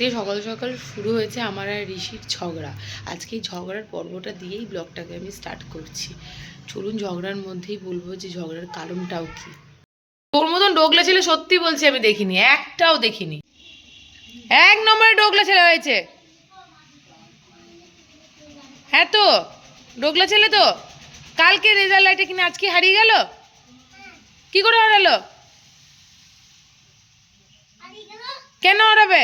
আজকে সকাল সকাল শুরু হয়েছে আমার আর ঋষির ঝগড়া। আজকে এই ঝগড়ার পর্বটা দিয়েই ব্লগটাকে আমি স্টার্ট করছি। চলুন ঝগড়ার মধ্যেই বলবো যে ঝগড়ার কারণটাও কি। তোর মতন ডোগলা ছেলে সত্যি বলছি আমি দেখিনি, একটাও দেখিনি। এক নম্বরে ডোগলা ছেলে হয়েছে। হ্যাঁ তো ডোগলা ছেলে তো। কালকে রেজাল্ট লাইটে কিনা আজকে হারিয়ে গেল। কি করে হারালো? কেন হারাবে?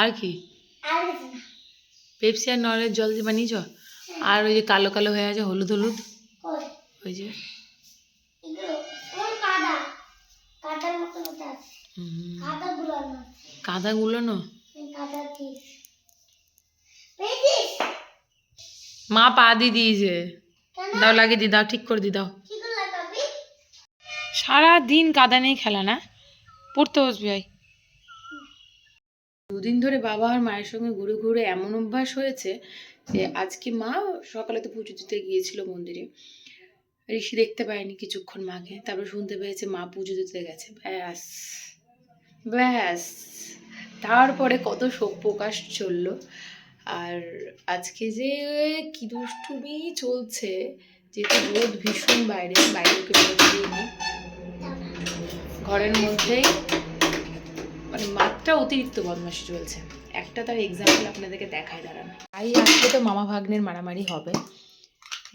আর কি পেপসি আর নলের জল দিয়ে বানিয়েছ? আর ওই যে কালো কালো হয়ে আছে হলুদ হলুদ, ওই যে কাদা গুলোনো। মা পা দিয়ে দিয়েছে, দাও লাগিয়ে দি, দাও ঠিক করে দি, দাও। সারাদিন কাদা নেই খেলা না, পড়তে বসবি। আয়। দুদিন ধরে বাবা আর মায়ের সঙ্গে ঘুরে ঘুরে এমন অভ্যাস হয়েছে যে আজকে মা সকালে তো পুজো দিতে গিয়েছিল মন্দিরে, ঋষি দেখতে পায়নি কিছুক্ষণ মাকে, তারপর শুনতে পেয়েছে মা পুজো দিতে গেছে। ব্যাস ব্যাস, তারপরে কত শোক প্রকাশ চললো। আর আজকে যে কি দুষ্টুমি চলছে, যেহেতু রোদ ভীষণ বাইরে, বাইরেকে বেরোতেই নেই, ঘরের মধ্যেই মানে মাত্রা অতিরিক্ত বদমাশি চলছে। একটা তার এক্সাম্পল আপনাদেরকে দেখায় দাঁড়ান। তাই আজকে তো মামা ভাগ্নের মারামারি হবে।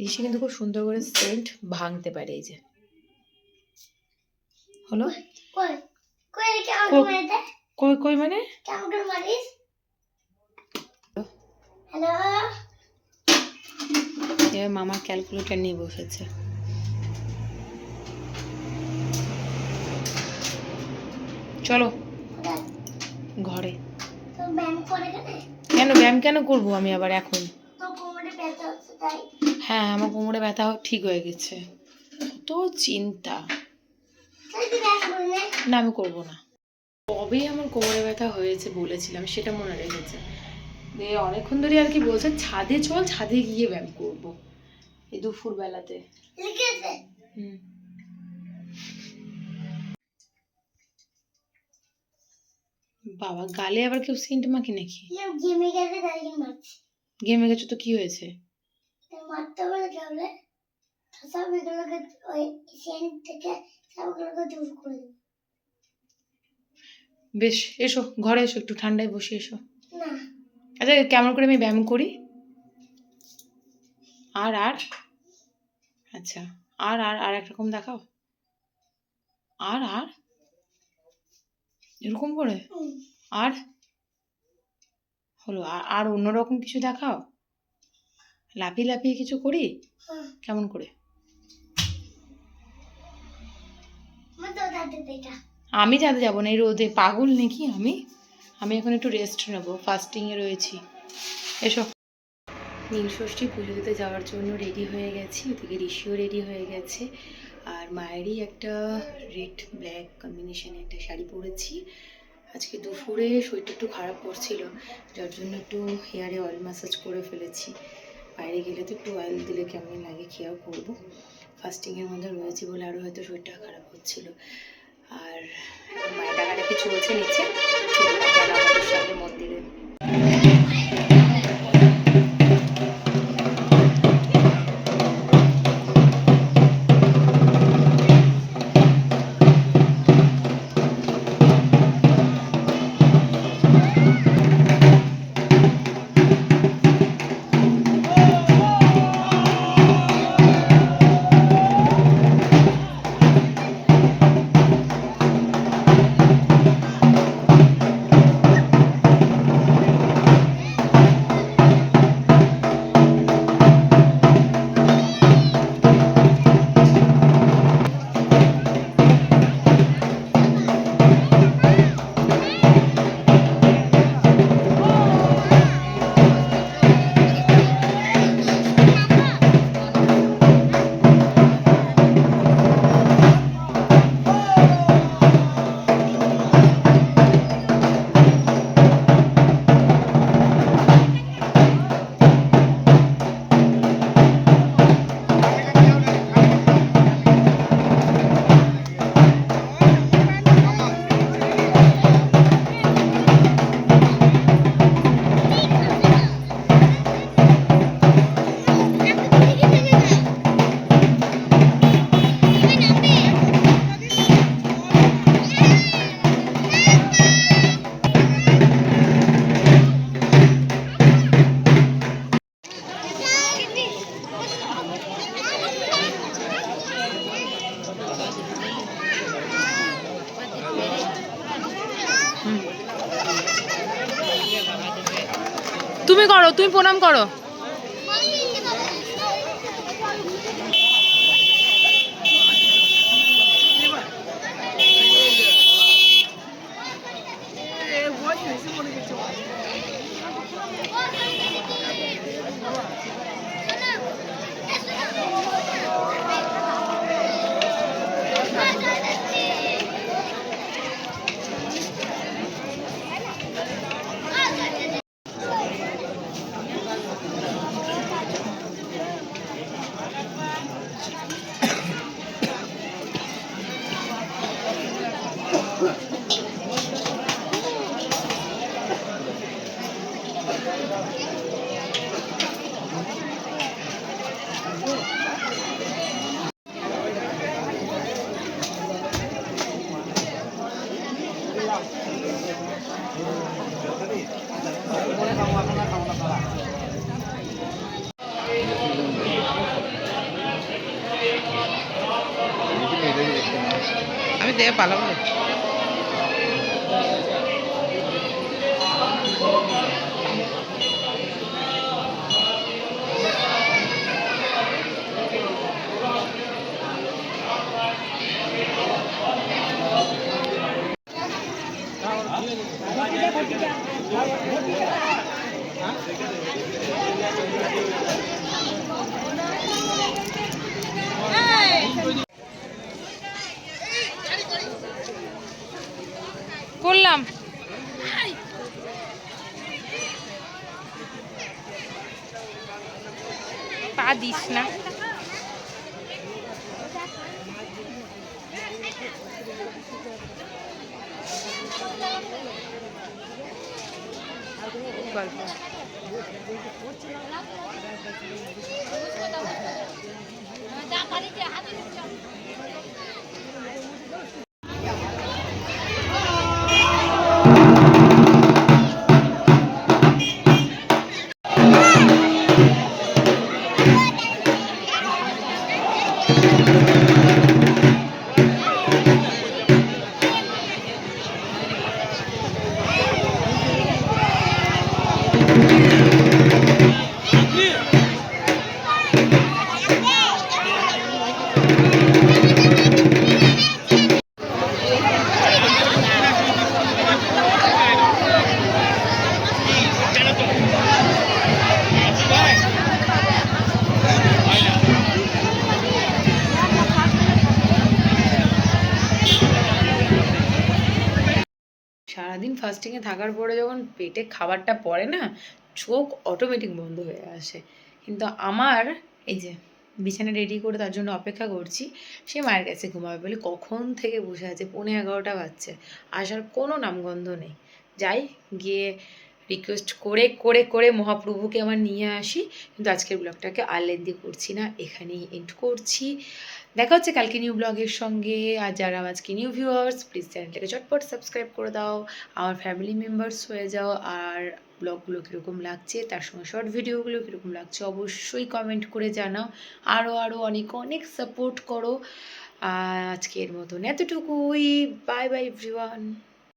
ঋষি কিন্তু খুব সুন্দর করে সেন্ট ভাঙতে পারে। এই যে হলো কই কই মানে এবার মামা ক্যালকুলেটর নিয়ে বসেছে। চলো ঘরে। কেন ব্যায়াম কেন করবো আমি আবার এখন? হ্যাঁ আমার কোমরে ব্যথা ঠিক হয়ে গেছে। তো চিন্তা না, আমি করবো না। কবেই আমার কোমরে ব্যথা হয়েছে বলেছিলাম, সেটা মনে রেখেছে। দিয়ে অনেকক্ষণ ধরে আর কি বলছে ছাদে চল, ছাদে গিয়ে ব্যায়াম করবো এই দুপুর বেলাতে। বাবা গালে আবার কেউ সেন্ট মাখি নাকি? গেমে গেছো তো কি হয়েছে? বেশ এসো ঘরে এসো, একটু ঠান্ডায় বসে এসো। আচ্ছা কেমন করে আমি ব্যায়াম করি? আর আর আচ্ছা আর আর আর একরকম দেখাও। আর আর এরকম করে আর হলো। আর অন্যরকম কিছু দেখাও, লাফিয়ে লাফিয়ে কিছু করি। কেমন করে? আমি যাতে যাবো না এই রোদে, পাগল নাকি আমি? আমি এখন একটু রেস্ট নেবো, ফাস্টিংয়ে রয়েছি। এসো। নীলষষ্ঠী পুজো দিতে যাওয়ার জন্য রেডি হয়ে গেছি, ওদিকে ঋষিও রেডি হয়ে গেছে। আর মায়েরই একটা রেড ব্ল্যাক কম্বিনেশনে একটা শাড়ি পরেছি। আজকে দুপুরে শরীরটা একটু খারাপ করছিল, যার জন্য একটু হেয়ারে অয়েল ম্যাসাজ করে ফেলেছি। বাইরে গেলে তো একটু অয়েল দিলে কেমন লাগে, খেয়াল করবো। ফাস্টিংয়ের মধ্যে রয়েছি বলে আরও হয়তো শরীরটা খারাপ হচ্ছিল। আর মায়ের ডাকাডাকি চলছে নিচে, আমাদের সামনে মন্দিরে। তুমি করো, তুমি প্রণাম করো। আমি দেখে পালাবো। করলাম। পা দিস না। গল্প সারাদিন ফাস্টিংয়ে থাকার পরে যখন পেটে খাবারটা পড়ে না, চোখ অটোমেটিক বন্ধ হয়ে আসে। কিন্তু আমার এই যে বিছানা রেডি করে তার জন্য অপেক্ষা করছি, সে মায়ের কাছে ঘুমাবে বলে কখন থেকে বসে আছে, 11:15 বাজছে, আসার কোনো নামগন্ধ নেই। যাই গিয়ে রিকোয়েস্ট করে করে করে মহাপ্রভুকে আমার নিয়ে আসি। কিন্তু আজকের ব্লগটাকে আর লেন্দি করছি না, এখানেই এন্ড করছি। দেখা হচ্ছে কালকে নিউ ব্লগের সঙ্গে। আর যারা আজকে নিউ ভিউয়ার্স, প্লিজ চ্যানেলটাকে চটপট সাবস্ক্রাইব করে দাও, আমার ফ্যামিলি মেম্বার্স হয়ে যাও। আর ব্লগগুলো কীরকম লাগছে, তার সঙ্গে শর্ট ভিডিওগুলো কীরকম লাগছে অবশ্যই কমেন্ট করে জানাও। আরও আরও অনেক অনেক সাপোর্ট করো। আজকের মতন এতটুকুই। Bye bye everyone.